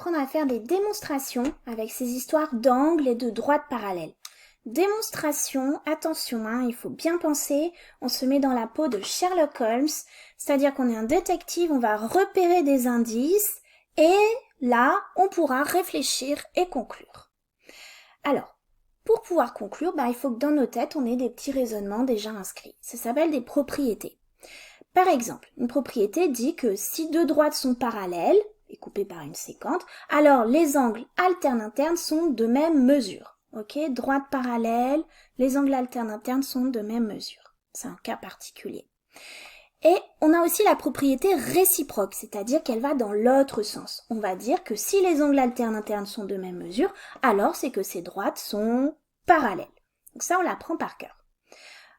apprendre à faire des démonstrations avec ces histoires d'angles et de droites parallèles. Démonstration, attention, il faut bien penser, on se met dans la peau de Sherlock Holmes, c'est-à-dire qu'on est un détective, on va repérer des indices et là, on pourra réfléchir et conclure. Alors, pour pouvoir conclure, il faut que dans nos têtes, on ait des petits raisonnements déjà inscrits. Ça s'appelle des propriétés. Par exemple, une propriété dit que si deux droites sont parallèles et coupées par une séquente, alors les angles alternes-internes sont de même mesure. Ok, droite parallèle, les angles alternes-internes sont de même mesure. C'est un cas particulier. Et on a aussi la propriété réciproque, c'est-à-dire qu'elle va dans l'autre sens. On va dire que si les angles alternes-internes sont de même mesure, alors c'est que ces droites sont parallèles. Donc ça, on l'apprend par cœur.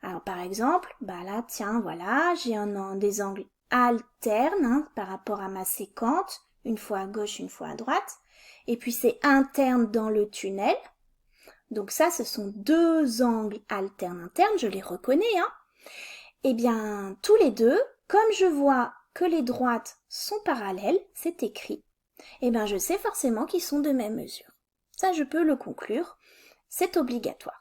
Alors par exemple, là, tiens, voilà, j'ai des angles alternes par rapport à ma séquente, une fois à gauche, une fois à droite. Et puis c'est interne dans le tunnel. Donc ça, ce sont deux angles alternes-internes, je les reconnais. Eh bien, tous les deux, comme je vois que les droites sont parallèles, c'est écrit, eh bien je sais forcément qu'ils sont de même mesure. Ça, je peux le conclure, c'est obligatoire.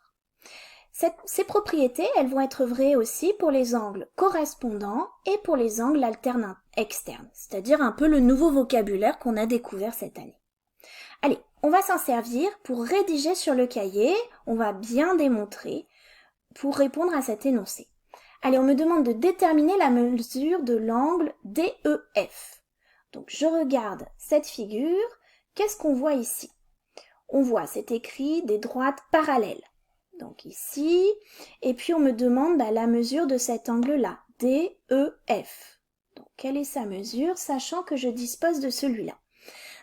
Ces propriétés, elles vont être vraies aussi pour les angles correspondants et pour les angles alternes externes, c'est-à-dire un peu le nouveau vocabulaire qu'on a découvert cette année. Allez, on va s'en servir pour rédiger sur le cahier, on va bien démontrer pour répondre à cet énoncé. Allez, on me demande de déterminer la mesure de l'angle DEF. Donc je regarde cette figure, qu'est-ce qu'on voit ici? On voit, c'est écrit des droites parallèles. Donc ici, et puis on me demande la mesure de cet angle-là, DEF. Donc quelle est sa mesure, sachant que je dispose de celui-là.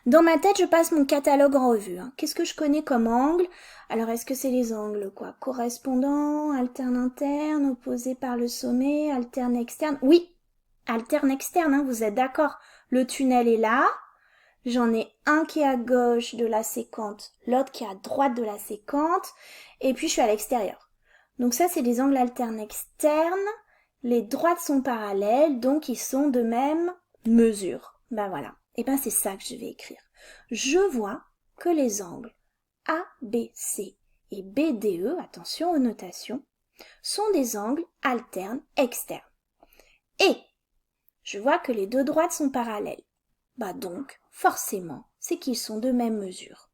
Dans ma tête, je passe mon catalogue en revue. Qu'est-ce que je connais comme angle? Alors est-ce que c'est les angles correspondants, alterne-interne, opposés par le sommet, alterne-externe? Oui, alterne-externe, vous êtes d'accord. Le tunnel est là. J'en ai un qui est à gauche de la séquente, l'autre qui est à droite de la séquente, et puis je suis à l'extérieur. Donc ça, c'est des angles alternes externes. Les droites sont parallèles, donc ils sont de même mesure. Voilà. Et c'est ça que je vais écrire. Je vois que les angles ABC et BDE, attention aux notations, sont des angles alternes externes. Et je vois que les deux droites sont parallèles. Donc, forcément, c'est qu'ils sont de même mesure.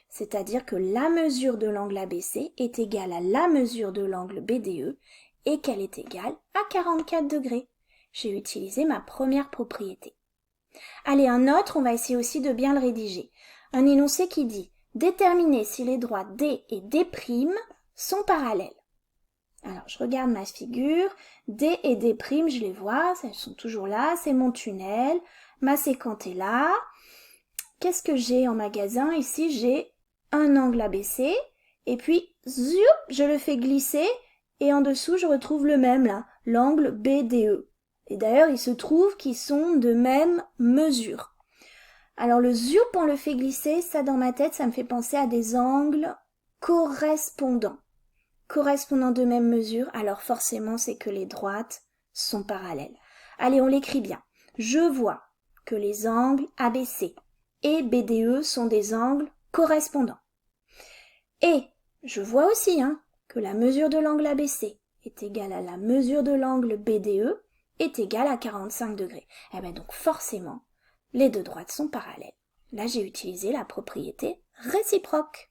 C'est-à-dire que la mesure de l'angle ABC est égale à la mesure de l'angle BDE et qu'elle est égale à 44 degrés. J'ai utilisé ma première propriété. Allez, un autre, on va essayer aussi de bien le rédiger. Un énoncé qui dit « Déterminer si les droites D et D' sont parallèles ». Alors, je regarde ma figure, D et D', je les vois, elles sont toujours là, c'est mon tunnel, ma séquente est là. Qu'est-ce que j'ai en magasin? Ici, j'ai un angle ABC, et puis, zoup, je le fais glisser, et en dessous, je retrouve le même, là, l'angle BDE. Et d'ailleurs, il se trouve qu'ils sont de même mesure. Alors, le zoup, on le fait glisser, ça dans ma tête, ça me fait penser à des angles correspondants. Correspondant de même mesure, alors forcément c'est que les droites sont parallèles. Allez, on l'écrit bien. Je vois que les angles ABC et BDE sont des angles correspondants. Et je vois aussi que la mesure de l'angle ABC est égale à la mesure de l'angle BDE est égale à 45 degrés. Donc forcément, les deux droites sont parallèles. Là, j'ai utilisé la propriété réciproque.